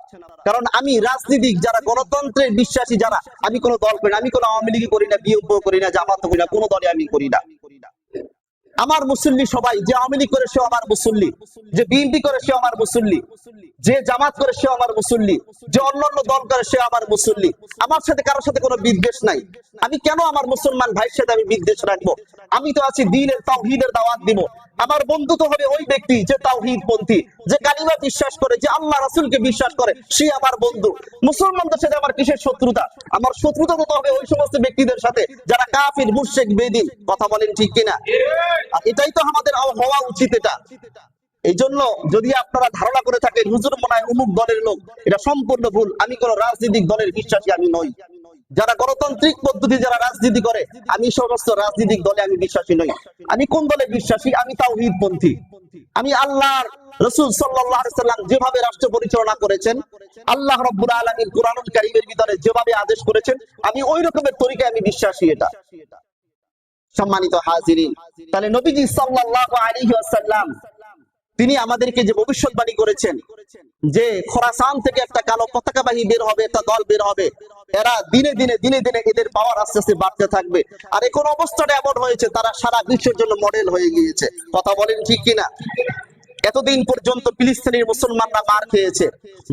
কারণ আমি রাজনীতিক, যারা গণতন্ত্রের বিশ্বাসী, যারা, আমি কোনো দল করি না, আমি কোনো আওয়ামী লীগ করি না, বিএনপি করি না, জামাত করি না, কোনো দলে আমি করি না। আমার মুসল্লি সবাই, যে আওয়ামী লীগ করে সেও আমার মুসল্লি, যে বিএনপি করে সেও আমার মুসল্লি, যে জামাত করে সেও আমার মুসল্লি, যে অন্যান্য দল করে সেও আমার মুসল্লি। আমার সাথে কারোর সাথে কোনো বিদ্বেষ নাই। আমি কেন আমার মুসলমান ভাইয়ের সাথে আমি বিদ্বেষ রাখবো? আমি তো আছি দ্বীনের তাওহীদের দাওয়াত দিব। আমার বন্ধু তো হবে ওই ব্যক্তি যে তাওহীদ পন্থী, যে কালিমা বিশ্বাস করে, যে আল্লাহ রাসূলকে বিশ্বাস করে, সে আমার বন্ধু। মুসলমানদের সাথে আমার কিসের শত্রুতা? আমার শত্রুতা তো হবে ওই সমস্ত ব্যক্তিদের সাথে যারা কাফির, মুশরিক, বেদীন। কথা বলেন ঠিক কিনা? আর এটাই তো আমাদের হওয়া উচিত। এটা এই জন্য যদি আপনারা ধারণা করে থাকেন হুজুর মনে হয় অমুক দলের লোক, এটা সম্পূর্ণ ভুল। আমি কোন রাজনৈতিক দলের বিশ্বাসী আমি নই। যারা গণতান্ত্রিক পদ্ধতি যারা রাজনীতি করে, আমি সমস্ত রাজনৈতিক দলে আমি বিশ্বাসী নই। আমি কোন দলে বিশ্বাসী? আমি তাওহীদ পন্থী। আমি আল্লাহর রাসূল সাল্লাল্লাহু আলাইহি ওয়াসাল্লাম যেভাবে রাষ্ট্র পরিচালনা করেছেন, আল্লাহ রাব্বুল আলামিন কুরআনুল কারীমের ভিতরে যেভাবে আদেশ করেছেন, আমি ওই রকমের তরিকায় আমি বিশ্বাসী। এটা সম্মানিত হাজিরিন, তাহলে নবীজি সাল্লাল্লাহু আলাইহি ওয়াসাল্লাম তিনি আমাদেরকে যে ভবিষ্যৎবাণী করেছেন যে খোরাসান থেকে একটা কালো পতাকাবাহী বের হবে, একটা দল বের হবে, এরা দিনে দিনে দিনে দিনে এদের পাওয়ার আস্তে আস্তে বাড়তে থাকবে। আর এখন অবস্থাটা এমন হয়েছে, তারা সারা বিশ্বের জন্য মডেল হয়ে গিয়েছে। কথা বলেন ঠিক কিনা? এতদিন পর্যন্ত ফিলিস্তিনের মুসলমানরা মার খেয়েছে,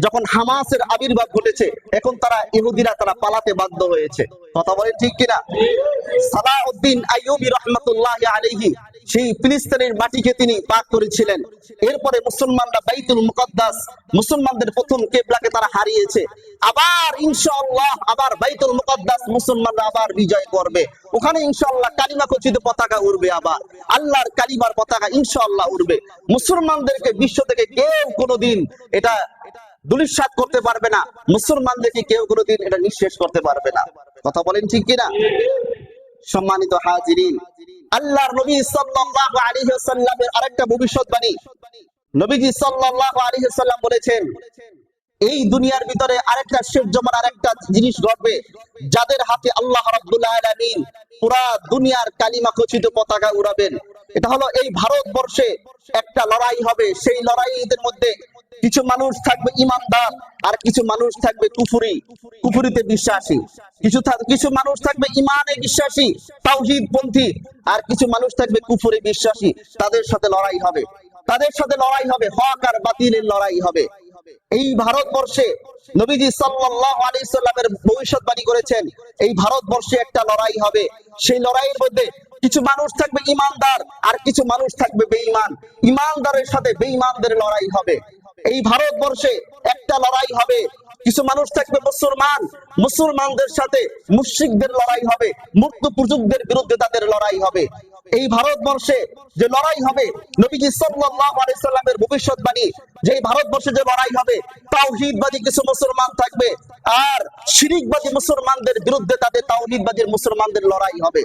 যখন হামাসের আবির্ভাব ঘটেছে এখন ইহুদিরা তারা পালাতে বাধ্য হয়েছে। কথা বলেন ঠিক কিনা? সালাউদ্দিন আইয়ুবী রাহমাতুল্লাহি আলাইহি সেই ফিলিস্তিনের মাটিকে তিনি পাক করেছিলেন। এরপরে মুসলমানরা বাইতুল মুকদ্দাস, মুসলমানদের প্রথম কিবলাকে তারা হারিয়েছে। আবার ইনশাআল্লাহ আবার বাইতুল মুকদ্দাস মুসলমানরা আবার বিজয় করবে, ওখানে ইনশাআল্লাহ কালিমা খচিত পতাকা উড়বে, আবার আল্লাহর কালিমার পতাকা ইনশাআল্লাহ উড়বে। মুসলমানদেরকে বিশ্ব থেকে কেউ কোনোদিন এটা দুলিশাত করতে পারবে না, মুসলমানদেরকে কেউ কোনোদিন এটা নিঃশেষ করতে পারবে না। কথা বলেন ঠিক কিনা? সম্মানিত হাজিরিন, আল্লাহর নবী সাল্লাল্লাহু আলাইহি ওয়াসাল্লামের আরেকটা ভবিষ্যৎবাণী, নবীজি সাল্লাল্লাহু আলাইহি ওয়াসাল্লাম বলেছেন এই দুনিয়ার ভিতরে আরেকটা শেষ জমানার একটা জিনিস ঘটবে, যাদের হাতে আল্লাহ রাব্বুল আলামিন পুরা দুনিয়ার কালিমা খচিত পতাকা উড়াবেন। এটা হলো এই ভারতবর্ষে একটা লড়াই হবে। সেই লড়াইয়ের মধ্যে কিছু মানুষ থাকবে ইমানদার, আর কিছু মানুষ থাকবে কুফরিতে বিশ্বাসী, কিছু মানুষ থাকবে ইমানে বিশ্বাসী তাওহীদ পন্থী, আর কিছু মানুষ থাকবে কুফরে বিশ্বাসী। তাদের সাথে লড়াই হবে, হক আর বাতিলের লড়াই হবে। এই ভারতবর্ষে নবীজি সাল্লাল্লাহু আলাইহি সাল্লামের ভবিষ্যৎবাণী করেছেন এই ভারতবর্ষে একটা লড়াই হবে। সেই লড়াইয়ের মধ্যে কিছু মানুষ থাকবে ইমানদার, আর কিছু মানুষ থাকবে বেঈমান। ইমানদারের সাথে বেঈমানদের লড়াই হবে। এই ভারতবর্ষে একটা লড়াই হবে, কিছু মানুষ থাকবে মুসলমান, মুসলমানদের সাথে মুশরিকদের লড়াই হবে, মুক্ত পুরুষদের বিরুদ্ধে তাদের লড়াই হবে। এই ভারতবর্ষে যে লড়াই হবে, নবীজি সাল্লাল্লাহু আলাইহি সাল্লামের ভবিষ্যৎবাণী যে ভারতবর্ষে যে লড়াই হবে, তাওহীদবাদী কিছু মুসলমান থাকবে, আর শিরিকবাদী মুসলমানদের বিরুদ্ধে তাদের তাওহীদবাদী মুসলমানদের লড়াই হবে।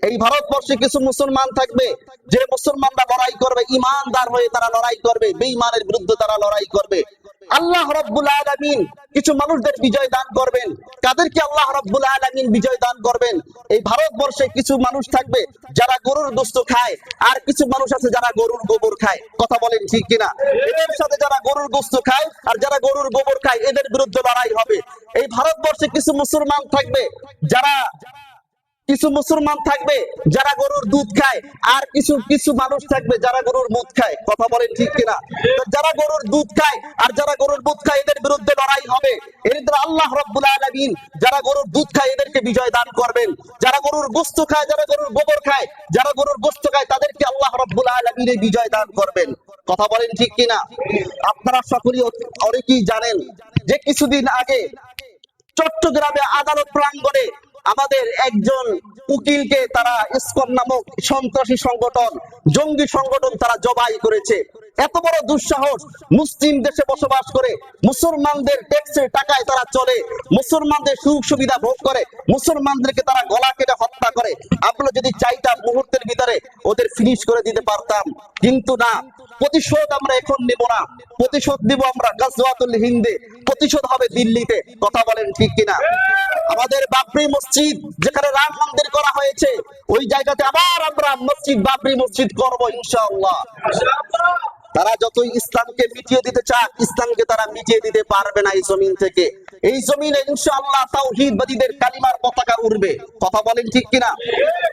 এই ভারতবর্ষে কিছু মুসলমান থাকবে যে মুসলমানরা লড়াই করবে, ইমানদার হয়ে তারা লড়াই করবে, বেঈমানের বিরুদ্ধে তারা লড়াই করবে। আল্লাহ রাব্বুল আলামিন কিছু মানুষদের বিজয় দান করবেন। কাদেরকে আল্লাহ রাব্বুল আলামিন বিজয় দান করবেন? এই ভারতবর্ষে কিছু মানুষ থাকবে যারা গরুর গোশত খায়, আর কিছু মানুষ আছে যারা গরুর গোবর খায়। কথা বলেন ঠিক কিনা? এদের সাথে যারা গরুর গোশত খায় আর যারা গরুর গোবর খায় এদের বিরুদ্ধে লড়াই হবে। এই ভারতবর্ষে কিছু মুসলমান থাকবে যারা গরুর দুধ খায়, আর কিছু মানুষ থাকবে যারা গরুর মুদ খায়। কথা বলেন ঠিক কিনা? যারা গরুর দুধ খায় আর যারা গরুর মুদ খায় এদের বিরুদ্ধে লড়াই হবে। এর দ্বারা আল্লাহ রাব্বুল আলামিন যারা গরুর দুধ খায় এদেরকে বিজয় দান করবেন। যারা গরুর গোশত খায়, যারা গরুর গোবর খায়, যারা গরুর গোশত খায় তাদেরকে আল্লাহ রাব্বুল আলামিন বিজয় দান করবেন। কথা বলেন ঠিক কিনা? আপনারা সকলেই অনেকেই জানেন যে কিছুদিন আগে চট্টগ্রামে আদালত প্রাঙ্গণে আমাদের একজন উকিলকে তারা ইসকন নামক সন্ত্রাসী সংগঠন, জঙ্গি সংগঠন তারা জবাই করেছে। এত বড় দুঃসাহস! মুসলিম দেশে বসবাস করে, মুসলমানদের ট্যাক্সের টাকায় তারা চলে, মুসলমানদের সুযোগ সুবিধা ভোগ করে, মুসলমানদেরকে তারা গলা কেটে হত্যা করে। আমরা যদি চাইতাম মুহূর্তের ভিতরে ওদের ফিনিশ করে দিতে পারতাম, কিন্তু না। প্রতিশোধ আমরা এখন নেব না, প্রতিশোধ দিব আমরা গাজওয়াতুল হিন্দে, প্রতিশোধ হবে দিল্লিতে। কথা বলেন ঠিক কিনা? আমাদের বাবরি মসজিদ যেখানে রাম মন্দির করা হয়েছে, ওই জায়গাতে আবার আমরা বাবরি মসজিদ করব ইনশাআল্লাহ। তারা যতই ইসলামকে মিটিয়ে দিতে চায়, ইসলামকে তারা মিটিয়ে দিতে পারবে না এই জমিন থেকে। এই জমিনে ইনশাআল্লাহ তাওহীদবাদীদের কালিমার পতাকা উড়বে। কথা বলেন ঠিক কিনা?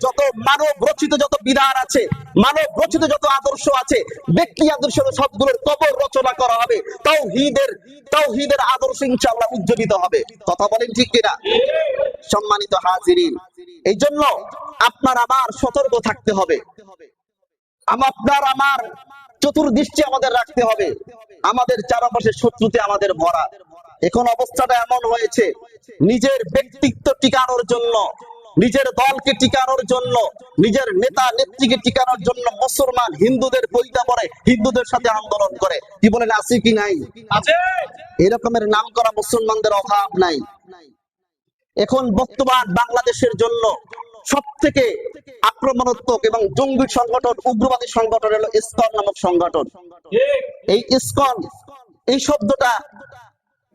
যত মানব রচিত যত বিধান আছে, মানব রচিত যত আদর্শ আছে, ব্যক্তি আদর্শ সবগুলোর কবর রচনা করা হবে, তাওহীদের আদর্শ ইনশাআল্লাহ উজ্জ্বলিত হবে। কথা বলেন ঠিক কিনা? সম্মানিত হাজিরিন, এই জন্য আপনার আমার সতর্ক থাকতে হবে। আপনার আমার চতুর্দৃষ্টি আমাদের রাখতে হবে। আমাদের চারপাশে শত্রুতে আমাদের ভরা। এখন অবস্থাটা এমন হয়েছে, নিজের ব্যক্তিত্ব টিকানোর জন্য, নিজের দলকে টিকানোর জন্য, নিজের নেতা নেত্রীকে টিকানোর জন্য মুসলমান হিন্দুদের পরিতা পরে হিন্দুদের সাথে আন্দোলন করে। কি বলেন, আছে কি নাই? এরকমের নাম করা মুসলমানদের অভাব নাই। এখন বর্তমান বাংলাদেশের জন্য সব থেকে আক্রমণাত্মক এবং জঙ্গি সংগঠন, উগ্রবাদী সংগঠন হলো ইসকন নামক সংগঠন। এই ইসকন, এই শব্দটা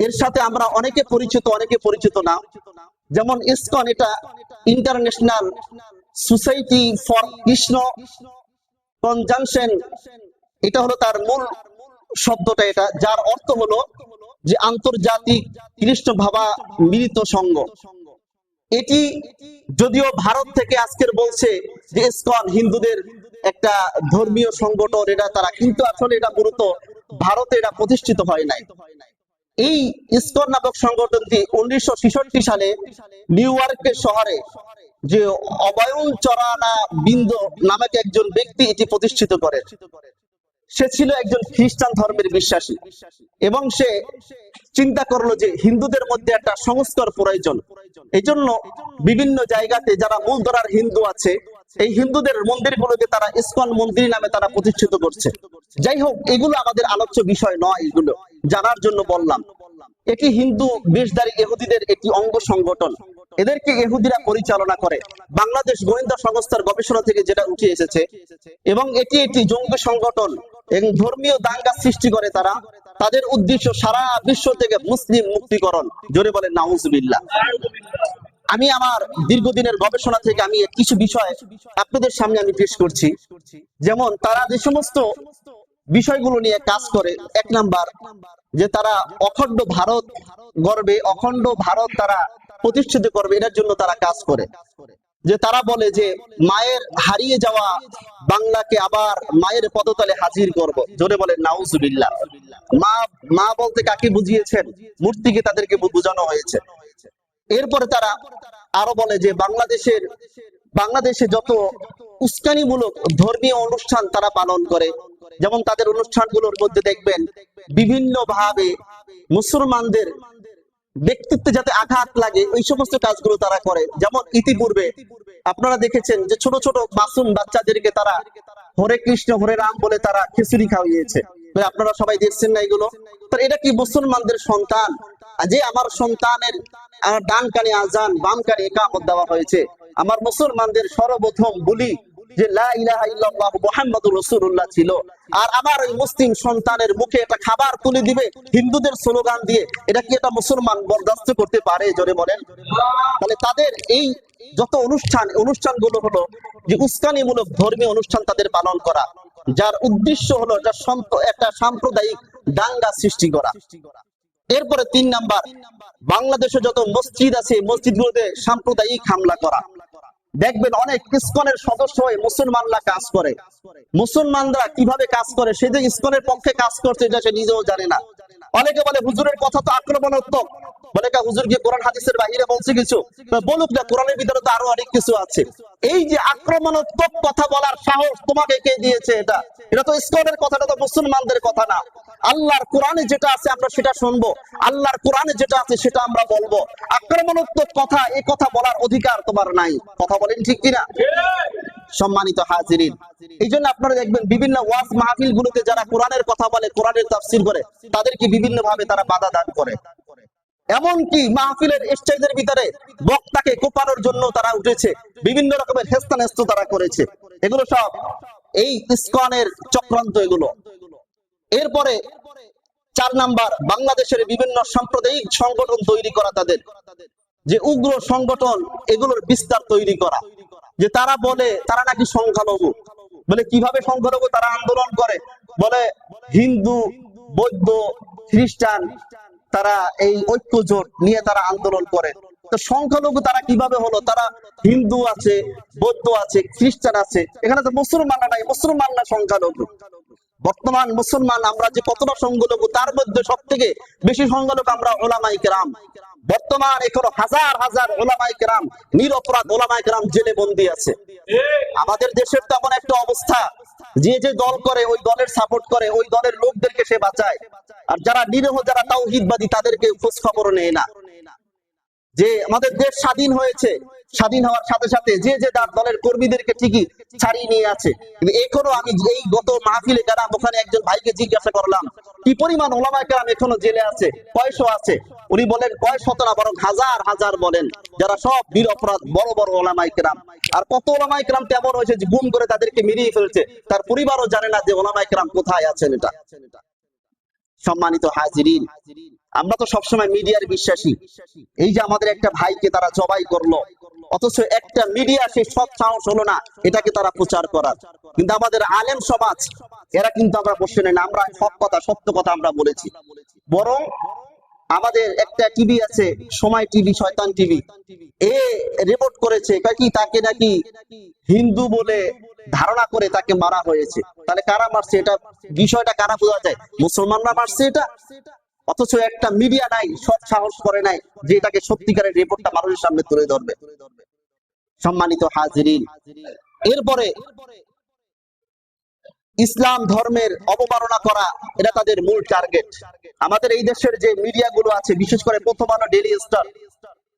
এর সাথে আমরা অনেকে পরিচিত, অনেকে পরিচিত না। যেমন ইসকন এটা international society for Krishna conjunction, এটা হলো তার মূল শব্দটা, এটা যার অর্থ হলো যে আন্তর্জাতিক কৃষ্ণ ভাবা মিলিত সংঘ। এটি যদিও ভারত থেকে আজকের বলছে যে ইসকন হিন্দুদের একটা ধর্মীয় সংগঠন, এটা তারা, কিন্তু আসলে এটা মূলত ভারতে এটা প্রতিষ্ঠিত হয় নাই। এই ইসকন নামক সংগঠনটি 1966 সালে নিউ ইয়র্কের শহরে যে অবয়ন চরানা বিন্দ নামক একজন ব্যক্তি এটি প্রতিষ্ঠিত করেন। সে ছিল একজন খ্রিস্টান ধর্মের বিশ্বাসী এবং সে চিন্তা করলো যে হিন্দুদের মধ্যে একটা সংস্কার প্রয়োজন। এই জন্য বিভিন্ন জায়গাতে যারা মূলধারার হিন্দু আছে, এই হিন্দুদের মন্দিরগুলোকে তারা ইসকন মন্দির নামে তারা প্রতিষ্ঠিত করছে। যাই হোক, এগুলো আমাদের আলোচ্য বিষয় নয়, এগুলো জানার জন্য বললাম। এটি হিন্দু বেশধারী ইহুদিদের একটি অঙ্গ সংগঠন। এদেরকে ইহুদিরা পরিচালনা করে। বাংলাদেশ গোয়েন্দা সংস্থার গবেষণা থেকে যেটা উঠে এসেছে, এবং এটি একটি জঙ্গি সংগঠন এবং ধর্মীয় দাঙ্গা সৃষ্টি করে তারা। তাদের উদ্দেশ্য সারা বিশ্ব থেকে মুসলিম মুক্তিকরণ। জোরে বলেন নাউজুবিল্লাহ। আমি আমার দীর্ঘদিনের গবেষণা থেকে আমি কিছু বিষয় আপনাদের সামনে আমি পেশ করছি। যেমন তারা যে সমস্ত বিষয়গুলো নিয়ে কাজ করে, এক নাম্বার যে তারা অখণ্ড ভারত গড়বে, অখণ্ড ভারত তারা প্রতিষ্ঠিত করবে, এটার জন্য তারা কাজ করে। যে তারা বলে যে মায়ের হারিয়ে যাওয়া বাংলাকে আবার মায়ের পদতলে হাজির করব। জোরে বলেন নাউজুবিল্লাহ। মা মা বলতে কাকে বুঝিয়েছেন? মূর্তিকে তাদেরকে বোঝানো হয়েছে। এরপরে তারা আরো বলে যে বাংলাদেশে যত উস্কানিমূলক ধর্মীয় অনুষ্ঠান তারা পালন করে, যেমন তাদের অনুষ্ঠানগুলোর মধ্যে দেখবেন বিভিন্ন ভাবে মুসলমানদের ব্যক্তিত্বে যাতে আঘাত লাগে ওই সমস্ত কাজগুলো তারা করে। যেমন ইতিপূর্বে আপনারা দেখেছেন যে ছোট ছোট মাসুম বাচ্চাদেরকে তারা হরে কৃষ্ণ হরে রাম বলে তারা খিচুড়ি খাওয়িয়েছে। আপনারা সবাই দেখছেন না এগুলো? এটা কি মুসলমানদের সন্তান? যে আমার সন্তানের আমার ডান কানে আজান বাম কানে ইকামত দেওয়া হয়েছে, আমার মুসলমানদের সর্বপ্রথম বলি যে লা ইলাহা ইল্লাল্লাহু মুহাম্মাদুর রাসূলুল্লাহ ছিল, আর আমার ওই মুসলিম সন্তানের মুখে একটা খাবার তুলে দিবে হিন্দুদের স্লোগান দিয়ে, এটা কি এটা মুসলমান বরদাস্ত করতে পারে? জোরে বলেন। তাহলে তাদের এই যত অনুষ্ঠানগুলো হলো যে উস্কানিমূলক ধর্মীয় অনুষ্ঠান তাদের পালন করা, যার উদ্দেশ্য হলো একটা সাম্প্রদায়িক দাঙ্গা সৃষ্টি করা। এরপরে 3 নাম্বার, বাংলাদেশে যত মসজিদ আছে মসজিদগুলোতে সাম্প্রদায়িক হামলা করা। দেখবেন অনেক ইসকনের সদস্য হয়ে মুসলমানরা কাজ করে। মুসলমানরা কিভাবে কাজ করে, সে যে ইসকনের পক্ষে কাজ করছে এটা সে নিজেও জানে না। অনেকে বলে হুজুরের কথা তো আক্রমণাত্মক, বলে হুজুর কি কোরআন হাদিসের বাইরে বলছে কিছু? বলুক না, কোরআনের ভিতরে তো আরো অনেক কিছু আছে। এই যে আক্রমণাত্মক কথা বলার সাহস তোমাকে কে দিয়েছে? এটা তো ইসকনের কথা, এটা তো মুসলমানদের কথা না। আল্লাহর কোরআনে যেটা আছে আমরা সেটা শুনবো, আল্লাহর কোরআনে যেটা আছে সেটা আমরা বলবো। আক্রমণাত্মক কথা, এই কথা বলার অধিকার তোমার নাই। কথা বলেন ঠিক কিনা? সম্মানিত হাজিরিন, এই জন্য আপনারা দেখবেন বিভিন্ন ওয়াজ মাহফিল গুলোতে যারা কোরআনের কথা বলে, কোরআনের তাফসীর করে, তাদেরকে বিভিন্ন ভাবে তারা বাধা দান করে। এমনকি মাহফিলের স্টেজের ভিতরে বক্তাকে কোপানোর জন্য তারা উঠেছে, বিভিন্ন রকমের হেস্তানেস্ত তারা করেছে। এগুলো সব এই ইসকনের চক্রান্ত এগুলো। এরপরে 4 নাম্বার, বাংলাদেশের বিভিন্ন সাম্প্রদায়িক সংগঠন তৈরি করা, তাদের যে উগ্র সংগঠন এগুলোর বিস্তার তৈরি করা। যে তারা বলে তারা নাকি সংখ্যালঘু, বলে কিভাবে সংখ্যালঘু? তারা আন্দোলন করে, বলে হিন্দু বৌদ্ধ খ্রিস্টান তারা এই ঐক্য জোট নিয়ে তারা আন্দোলন করে। তো সংখ্যালঘু তারা কিভাবে হলো? তারা হিন্দু আছে, বৌদ্ধ আছে, খ্রিস্টান আছে, এখানে তো মুসলমানরা নাই, মুসলমানরা সংখ্যালঘু। বর্তমান মুসলমান আমরা যে কতটা সংখ্যালঘু, তার মধ্যে সব থেকে বেশি সংখ্যালঘু আমরা ওলামায়ে কেরাম। বর্তমান এখনো হাজার হাজার ওলামায়ে কেরাম, নিরপরাধ ওলামায়ে কেরাম জেলে বন্দী আছে। আমাদের দেশের তো এমন একটা অবস্থা, যে যে দল করে ওই দলের সাপোর্ট করে, ওই দলের লোকদেরকে সে বাঁচায়, আর যারা নিরীহ যারা তাওহীদবাদী তাদেরকে খোঁজ খবর নেয় না। যে আমাদের দেশ স্বাধীন হয়েছে, স্বাধীন হওয়ার সাথে সাথে যে যে তার দলের কর্মীদেরকে ঠিকই ছাড়িয়ে নিয়ে আছে, কিন্তু এখনো আমি এই গত মাহফিলে গেলাম, ওখানে একজন ভাইকে জিজ্ঞাসা করলাম কি পরিমাণ ওলামায়ে কেরাম এখনো জেলে আছে, কয়শো আছে? উনি বলেন কয়শত না, বরং হাজার হাজার বলেন, যারা সব নিরপরাধ বড় বড় ওলামায়ে কেরাম। আর কত ওলামায়ে কেরাম তেমন হয়েছে যে গুম করে তাদেরকে মেরিয়ে ফেলছে, তার পরিবারও জানে না যে ওলামায়ে কেরাম কোথায় আছেন। এটা সম্মানিত হাজিরিন, আমরা তো সবসময় মিডিয়ার বিশ্বাসী। এই যে আমাদের একটা ভাইকে তারা জবাই করলো, অথচ একটা মিডিয়া সে সৎ সাহস হলো না এটাকে তারা প্রচার করার। কিন্তু আমাদের আলেম সমাজ এরা কিন্তু আমরা বসে নেই না, আমরা সব কথা সত্য কথা আমরা বলেছি। বরং আমাদের একটা টিভি আছে, সময় টিভি, শয়তান টিভি, এ রিপোর্ট করেছে কি তাকে নাকি হিন্দু বলে ধারণা করে তাকে মারা হয়েছে। তাহলে কারা মারছে এটা বিষয়টা কারা বোঝা যায়? মুসলমানরা মারছে এটা। অথচ একটা মিডিয়া নাই, সৎ সাহস করে নাই যে এটাকে সত্যিকারের রিপোর্টটা মানুষের সামনে তুলে ধরবে। সম্মানিত হাজিরিন, এরপরে ইসলাম ধর্মের অবমাননা করা এটা তাদের মূল টার্গেট। আমাদের এই দেশের যে মিডিয়াগুলো আছে, বিশেষ করে প্রথম আলো, ডেইলি স্টার,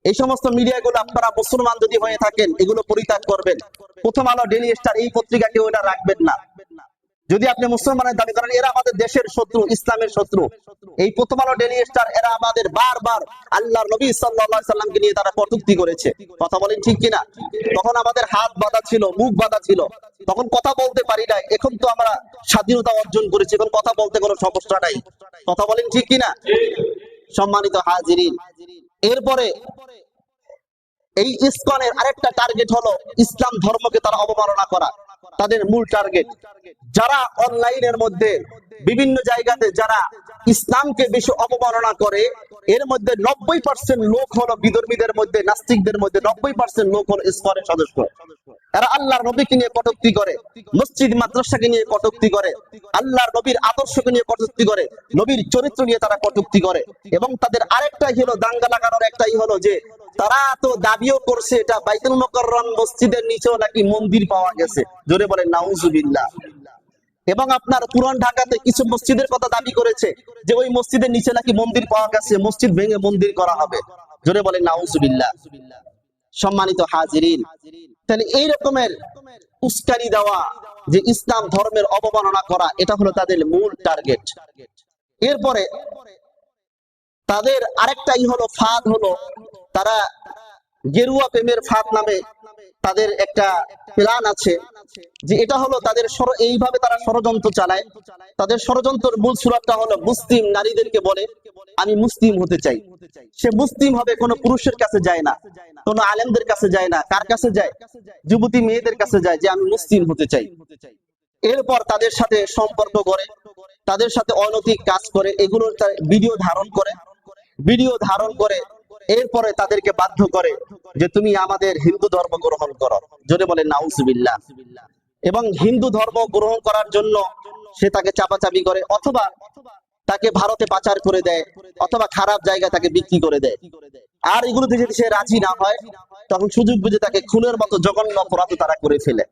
এই সমস্ত মিডিয়াগুলো আপনারা মুসলমান যদি হয়ে থাকেন এগুলো পরিত্যাগ করবেন। প্রথম আলো, ডেইলি স্টার এই পত্রিকাকে ওটা রাখবেন না। যদি আপনি মুসলমানের দাবি করেন, এরা আমাদের দেশের শত্রু, ইসলামের শত্রু। এই প্রথম আলো, ডেইলি স্টার এরা আমাদের বারবার আল্লাহর নবী সাল্লাল্লাহু আলাইহি সাল্লামকে নিয়ে তারা কটূক্তি করেছে। কথা বলেন ঠিক কিনা? তখন আমাদের হাত বাঁধা ছিল, মুখ বাঁধা ছিল, তখন কথা বলতে পারি নাই। এখন তো আমরা স্বাধীনতা অর্জন করেছি, এখন কথা বলতে কোনো সমস্যা নাই। কথা বলেন ঠিক কিনা? সম্মানিত হাজিরিন, এরপরে এই ইসকনের আরেকটা টার্গেট হলো ইসলাম ধর্মকে তারা অবমাননা করা। তাদের মূল টার্গেট যারা অনলাইনের মধ্যে বিভিন্ন জায়গাতে যারা ইসলামকে বেশি অবমাননা করে, এর মধ্যে 90% লোক হলো বিধর্মীদের মধ্যে, নাস্তিকদের মধ্যে 90% লোক হলো ইসকনের সদস্য। এরা আল্লাহর নবীকে নিয়ে কটূক্তি করে, মসজিদ মাদ্রাসাকে নিয়ে কটূক্তি করে, আল্লাহর নবীর আদর্শকে নিয়ে কটূক্তি করে, নবীর চরিত্র নিয়ে তারা কটূক্তি করে। এবং তাদের আরেকটাই হলো, দাঙ্গা লাগানোর একটাই হলো যে তারা তো দাবিও করছে এটা বাইতুল মুকাররম মসজিদের নিচেও নাকি মন্দির পাওয়া গেছে। জোরে বলেন নাউজুবিল্লাহ। এবং আপনার পুরান ঢাকাতে কিছু মসজিদের কথা দাবি করেছে যে ওই মসজিদের নিচে নাকি মন্দির পাওয়া গেছে, মসজিদ ভেঙে মন্দির করা হবে। জোরে বলেন নাউজুবিল্লাহ। সম্মানিত হাজিরিন, তাহলে এই রকমের উস্কানি দেওয়া, যে ইসলাম ধর্মের অবমাননা করা, এটা হলো তাদের মূল টার্গেট। এরপরে তাদের আরেকটাই হলো ফাঁদ, হলো তারা গেরুয়া প্রেমের ফাঁদ নামে তাদের একটা প্ল্যান আছে, যে এটা হলো তাদের এইভাবে তারা ষড়যন্ত্র চালায়। তাদের ষড়যন্ত্রের মূল সুরাতটা হলো, মুসলিম নারীদেরকে বলে আমি মুসলিম হতে চাই। সে মুসলিম হবে, কোনো পুরুষের কাছে যায় না, কোনো আলেমদের কাছে যায় না। কার কাছে যায়? যুবতী মেয়েদের কাছে যায় যে আমি মুসলিম হতে চাই। এরপর তাদের সাথে সম্পর্ক করে, তাদের সাথে অনৈতিক কাজ করে, এগুলো ভিডিও ধারণ করে এরপরে তাদেরকে বাধ্য করে যে তুমি আমাদের হিন্দু ধর্ম গ্রহণ করো। জোরে বলেন নাউজুবিল্লাহ। এবং হিন্দু ধর্ম গ্রহণ করার জন্য সে তাকে চাপাচাপি করে, অথবা তাকে ভারতে পাচার করে দেয়, অথবা খারাপ জায়গায় তাকে বিক্রি করে দেয়। আর এগুলোতে যদি সে রাজি না হয়, তখন সুযোগ বুঝে তাকে খুনের মতো জঘন্য অপরাধ তারা করে ফেলে।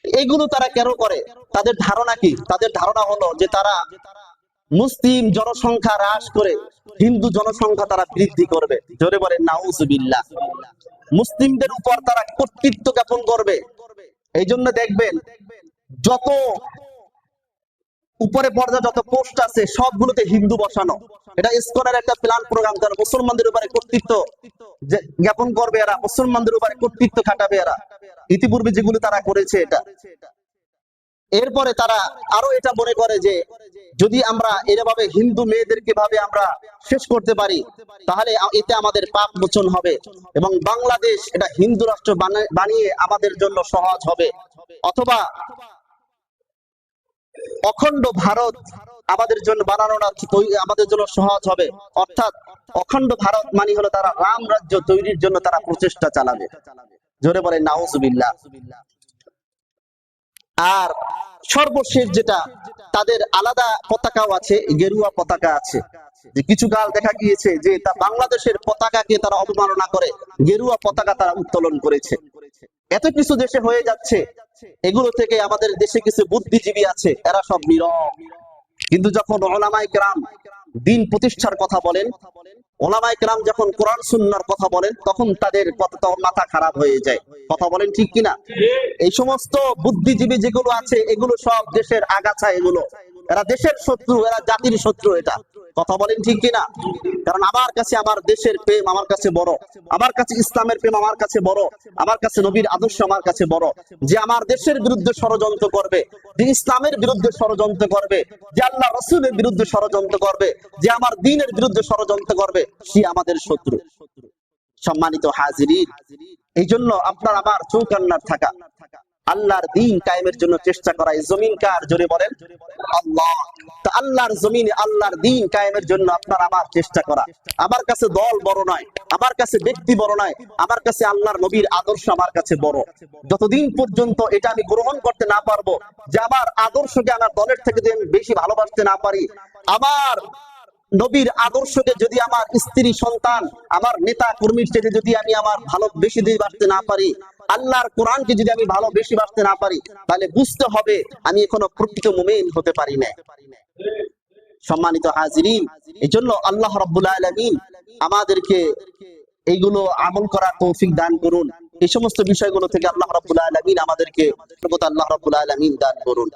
এগুলো তারা কেন করে? তাদের ধারণা কি? তাদের ধারণা হলো যে তারা মুসলিম জনসংখ্যা হ্রাস করে হিন্দু জনসংখ্যা তারা বৃদ্ধি করবে। জোরে বলেন নাউজুবিল্লাহ। মুসলিমদের উপর তারা কর্তৃত্ব জ্ঞাপন করবে। এই জন্য দেখবেন যত উপরে পর্যায়ে যত পোস্ট আছে সবগুলোতে হিন্দু বসানো। এটা ইসকনের একটা প্ল্যান প্রোগ্রাম। তারা মুসলমানদের উপরে কর্তৃত্ব জ্ঞাপন করবে, এরা মুসলমানদের উপরে কর্তৃত্ব খাটাবে। এরা ইতিপূর্বে যেগুলো তারা করেছে এটা। এরপরে তারা আরো এটা মনে করে যে যদি আমরা এভাবে হিন্দু মেয়েদেরকে ভাবে আমরা শেষ করতে পারি, তাহলে এতে আমাদের পাপ মোচন হবে এবং বাংলাদেশ এটা হিন্দু রাষ্ট্র বানিয়ে আমাদের জন্য সহজ হবে, অথবা অখণ্ড ভারত আমাদের জন্য বানানোটা আমাদের জন্য সহজ হবে। অর্থাৎ অখণ্ড ভারত মানে হলো তারা রাম রাজ্য তৈরির জন্য তারা প্রচেষ্টা চালাবে। জোরে বলেন নাউজুবিল্লাহ। আর সর্বশেষ যেটা, তাদের আলাদা পতাকাও আছে, গেরুয়া পতাকা আছে। যে কিছু কাল দেখা গিয়েছে যে তা বাংলাদেশের পতাকাকে তারা অবমাননা করে গেরুয়া পতাকা তারা উত্তোলন করেছে। এত কিছু দেশে হয়ে যাচ্ছে, এগুলো থেকে আমাদের দেশে কিছু বুদ্ধিজীবী আছে, এরা সব নীরব। কিন্তু যখন উলামায়ে কেরাম দ্বীন প্রতিষ্ঠার কথা বলেন, উলামায়ে কেরাম যখন কোরআন সুন্নাহর কথা বলেন, তখন তাদের মাথা খারাপ হয়ে যায়। কথা বলেন ঠিক কিনা? এই সমস্ত বুদ্ধিজীবী যেগুলো আছে এগুলো সব দেশের আগাছা। এগুলো এরা দেশের শত্রু, এরা জাতির শত্রু। এটা কথা বলেন ঠিক কিনা? কারণ আমার কাছে আমার দেশের প্রেম আমার কাছে বড়, আমার কাছে ইসলামের প্রেম আমার কাছে বড়, আমার কাছে নবীর আদর্শ আমার কাছে বড়। যে আমার দেশের বিরুদ্ধে ষড়যন্ত্র করবে, যে ইসলামের বিরুদ্ধে ষড়যন্ত্র করবে, যে আল্লাহ রাসূলের বিরুদ্ধে ষড়যন্ত্র করবে, যে আমার দ্বীনের বিরুদ্ধে ষড়যন্ত্র করবে, সে আমাদের শত্রু। সম্মানিত হাজিরিন, এই জন্য আপনার আমার চৌকান্নার থাকা, আল্লাহর দ্বীন কায়েমের জন্য চেষ্টা করা। এই জমিন কার? জোরে বলেন আল্লাহ। তো আল্লাহর জমিনে আল্লাহর দ্বীন কায়েমের জন্য আপনার আমার চেষ্টা করা। আমার কাছে দল বড় নয়, আমার কাছে ব্যক্তি বড় নয়, আমার কাছে আল্লাহর নবীর আদর্শ আমার কাছে বড়। যতদিন পর্যন্ত এটা আমি গ্রহণ করতে না পারবো যে আমার আদর্শকে আমার দলের থেকে যদি আমি বেশি ভালোবাসতে না পারি, আমার নবীর আদর্শকে যদি আমার স্ত্রী সন্তান আমার নেতা কর্মীর চেয়ে যদি আমি আমার ভালো বেশি দিয়ে বাঁচতে না পারি, আল্লাহর কোরআনকে যদি আমি ভালো বেশি বাঁচতে না পারি, তাহলে বুঝতে হবে আমি এখনো প্রকৃত মুমিন হতে পারি না। সম্মানিত হাজিরিন, এই জন্য আল্লাহ রাব্বুল আলামিন আমাদেরকে এইগুলো আমল করার তৌফিক দান করুন। এই সমস্ত বিষয়গুলো থেকে আল্লাহ রাব্বুল আলামিন আমাদেরকে আল্লাহ রাব্বুল আলামিন দান করুন।